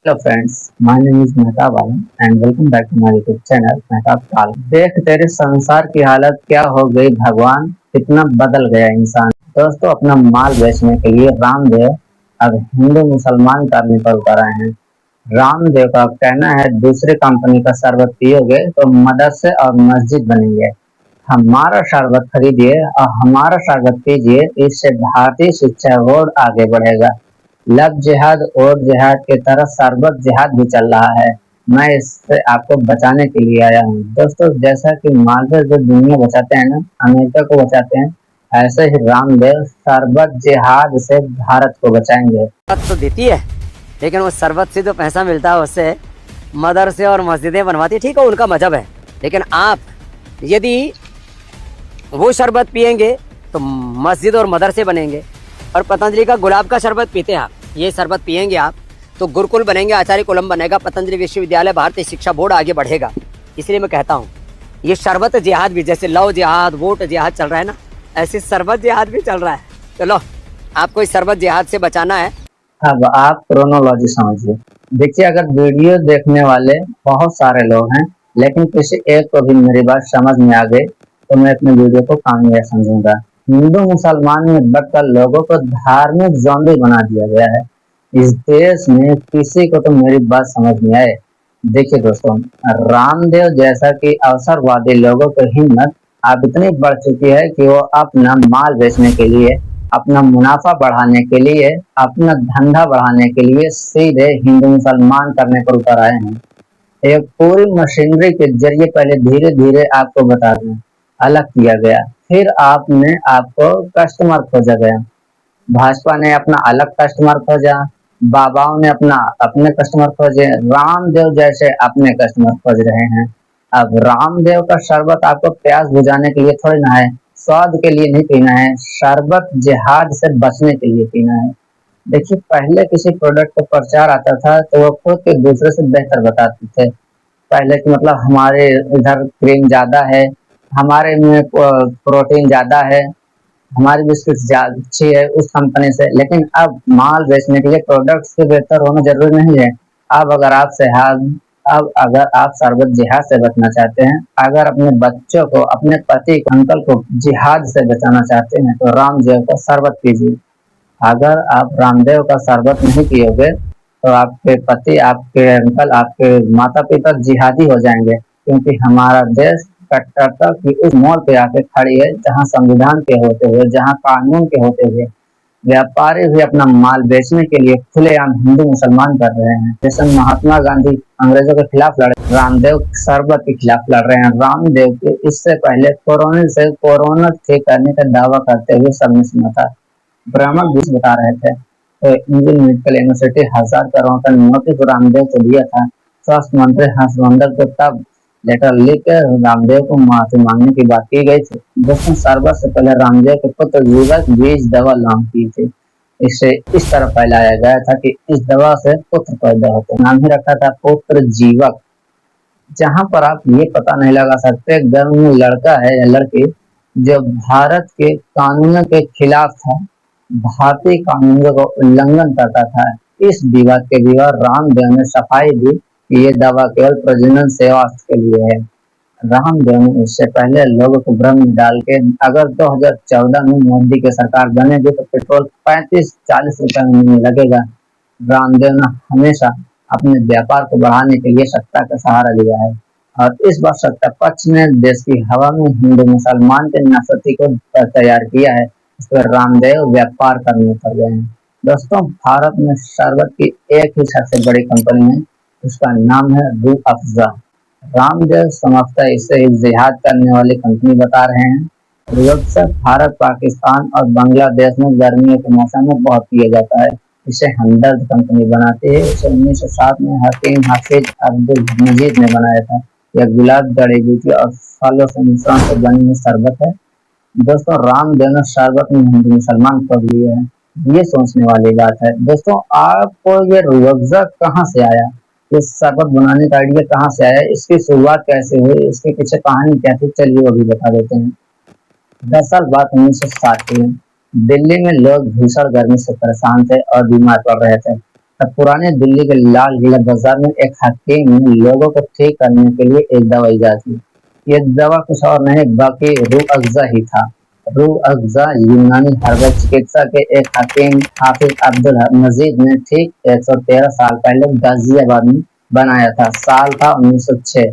Hello friends, my name is Mehtab Alam and welcome back to my YouTube channel Mehtab Alam। देख तेरे संसार की हालत क्या हो गई भगवान, कितना बदल गया इंसान। दोस्तों अपना माल बेचने के लिए रामदेव अब हिंदू मुसलमान करने पर उतर आए हैं। रामदेव का कहना है दूसरी कंपनी का शरबत पियोगे तो मदरसे और मस्जिद बनेंगे। हमारा शरबत खरीदिए और हमारा शरबत पीजिए, इससे भारतीय शिक्षा बोर्ड आगे बढ़ेगा। लव जिहाद और जिहाद की तरह सरबत जिहाद भी चल रहा है। मैं इससे आपको बचाने के लिए आया हूँ। दोस्तों जैसा कि मालवीय जो दुनिया बचाते हैं ना, अमेरिका को बचाते हैं, ऐसे ही रामदेव सरबत जिहाद से भारत को बचाएंगे। तो देती है, लेकिन वो शरबत से जो पैसा मिलता है उससे मदरसे और मस्जिदें बनवाती, ठीक है उनका मजहब है। लेकिन आप यदि वो शरबत पिएंगे तो मस्जिद और मदरसे बनेंगे। और पतंजलि का गुलाब का शरबत पीते हैं आप, ये शरबत पिएंगे आप तो गुरुकुल बनेंगे, आचार्य कुलम बनेगा, पतंजलि विश्वविद्यालय, भारतीय शिक्षा बोर्ड आगे बढ़ेगा। इसलिए मैं कहता हूँ ये शरबत जिहाद भी, जैसे लव जिहाद वोट जिहाद चल रहा है ना, ऐसे शरबत जिहाद भी चल रहा है। चलो आपको इस शरबत जिहाद से बचाना है। अब आप क्रोनोलॉजी समझिए। देखिए अगर वीडियो देखने वाले बहुत सारे लोग हैं, लेकिन किसी एक को भी मेरी बात समझ में आ गई तो मैं अपने वीडियो को कामयाब समझूंगा। हिंदू मुसलमान में बढ़कर लोगों को धार्मिक जोम्बी बना दिया गया है। इस देश में किसी को तो मेरी बात समझ में आए। देखिए दोस्तों, रामदेव जैसा कि अवसरवादी लोगों की हिम्मत अब इतनी बढ़ चुकी है कि वो अपना माल बेचने के लिए, अपना मुनाफा बढ़ाने के लिए, अपना धंधा बढ़ाने के लिए सीधे हिंदू मुसलमान करने पर उतर आए हैं। एक पूरी मशीनरी के जरिए पहले धीरे धीरे आपको बता दें अलग किया गया, फिर आपने आपको कस्टमर खोजा गया। भाजपा ने अपना अलग कस्टमर खोजा, बाबाओं ने अपना अपने कस्टमर खोजे, रामदेव जैसे अपने कस्टमर खोज रहे हैं। अब रामदेव का शरबत आपको प्यास बुझाने के लिए थोड़ी ना है, स्वाद के लिए नहीं पीना है, शरबत जिहाद से बचने के लिए पीना है। देखिए पहले किसी प्रोडक्ट का प्रचार आता था तो वो खुद के दूसरे से बेहतर बताते थे। पहले की मतलब हमारे इधर क्रीम ज्यादा है, हमारे में प्रोटीन ज्यादा है, हमारी बिस्किट अच्छी है उस कंपनी से। लेकिन अब माल बेचने के लिए प्रोडक्ट से बेहतर होना जरूरी नहीं है। अब अगर आप सेहत अब अगर आप शरबत जिहाद से बचना चाहते हैं, अगर अपने बच्चों को, अपने पति को, अंकल को जिहाद से बचाना चाहते हैं तो रामदेव का शरबत पीजिए। अगर आप रामदेव का शरबत नहीं पियोगे तो आपके पति, आपके अंकल, आपके माता पिता जिहादी हो जाएंगे, क्योंकि हमारा देश कट्टरता की उस मोड़ पे आके खड़ी है जहां संविधान के होते हुए, जहां कानून के होते हुए व्यापारी भी अपना माल बेचने के लिए खुलेआम हिंदू मुसलमान कर रहे हैं। जैसे महात्मा गांधी अंग्रेजों के खिलाफ लड़े, रामदेव शरबत के खिलाफ लड़ रहे हैं। रामदेव के इससे पहले कोरोना ठीक करने का दावा करते हुए सबने सुना था। ब्राह्मण बीस बता रहे थे तो इंडियन मेडिकल यूनिवर्सिटी 1000 करोड़ का नोटिस रामदेव को दिया था। स्वास्थ्य मंत्री हर्षवर्धन को तब लेटर लिख कर रामदेव को माफी मांगने की बात की गई थी। दोस्तों शरबत से पहले रामदेव के पुत्र जीवक बीज दवा लॉन्च की थी। इसे इस तरह फैलाया गया था कि इस दवा से पुत्र पैदा होते, नाम ही रखा था पुत्र जीवक। जहां पर आप ये पता नहीं लगा सकते गर्भ में लड़का है या लड़की, जो भारत के कानूनों के खिलाफ था, भारतीय कानूनों का उल्लंघन करता था। इस विवाद के विवाद रामदेव ने सफाई दी कि ये दवा केवल प्रजनन सेवा के लिए है। रामदेव ने इससे पहले लोगों को भ्रम में डाल के अगर 2014 में मोदी की सरकार बनेगी तो पेट्रोल 35-40 रुपए में लगेगा। रामदेव ने हमेशा अपने व्यापार को बढ़ाने के लिए सत्ता का सहारा लिया है और इस बार सत्ता पक्ष ने देश की हवा में हिंदू मुसलमान के नासती को तैयार किया है। इस पर रामदेव व्यापार करने पर गए हैं। दोस्तों भारत में शरबत की एक ही सबसे बड़ी कंपनी है, उसका नाम है रूह अफ़ज़ा। रामदेव संभवतः इसे जिहाद करने वाली कंपनी बता रहे हैं। रूह अफ़ज़ा भारत, पाकिस्तान और बांग्लादेश में गर्मियों के मौसम में बहुत पिया जाता है। इसे हमदर्द कंपनी बनाती है। इसे 1907 में हकीम हाफिज अब्दुल मजीद ने बनाया था। यह गुलाब, जड़ी बूटी और फलों से मिश्रण से बनी हुई शरबत है। दोस्तों रामदेव ने शरबत में हिंदू मुसलमान पढ़ लिए हैं, ये सोचने वाली बात है। दोस्तों आपको ये रूह अफ़ज़ा कहाँ से आया, इस शरबत बनाने का आइडिया कहाँ से आया, इसकी शुरुआत कैसे हुई, इसके पीछे कहानी क्या थी, चलिए वो भी बता देते हैं। दरअसल बात 1960 की है। दिल्ली में लोग भीषण गर्मी से परेशान थे और बीमार पड़ रहे थे। तब पुराने दिल्ली के लाल किला बाजार में एक हकीम ने लोगों को ठीक करने के लिए एक दवा इजाद की। ये दवा कुछ और नहीं बाकी रूह अफ़ज़ा ही था। रूह अफ़ज़ा यूनानी हर्बल चिकित्सा के एक हकीम हाफिज अब्दुल मजीद ने ठीक 113 साल पहले गाजियाबाद में बनाया था। साल था 1906।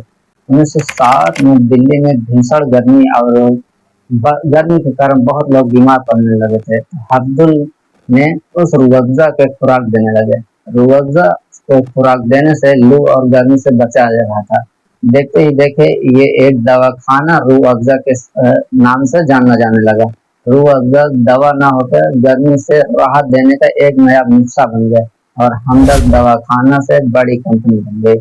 1907 में दिल्ली में भीषण गर्मी और गर्मी के कारण बहुत लोग बीमार पड़ने लगे थे। अब्दुल ने उस रूह अफ़ज़ा के खुराक देने लगे। रूह अफ़ज़ा को खुराक देने से लू और गर्मी से बचा जा रहा था। देखते ही देखे ये एक दवाखाना रूह अफ़ज़ा के नाम से जाना जाने लगा। रूह अफ़ज़ा दवा न होकर गर्मी से राहत देने का एक नया नुस्खा बन गया और हमदर्द दवाखाना से बड़ी कंपनी बन गई।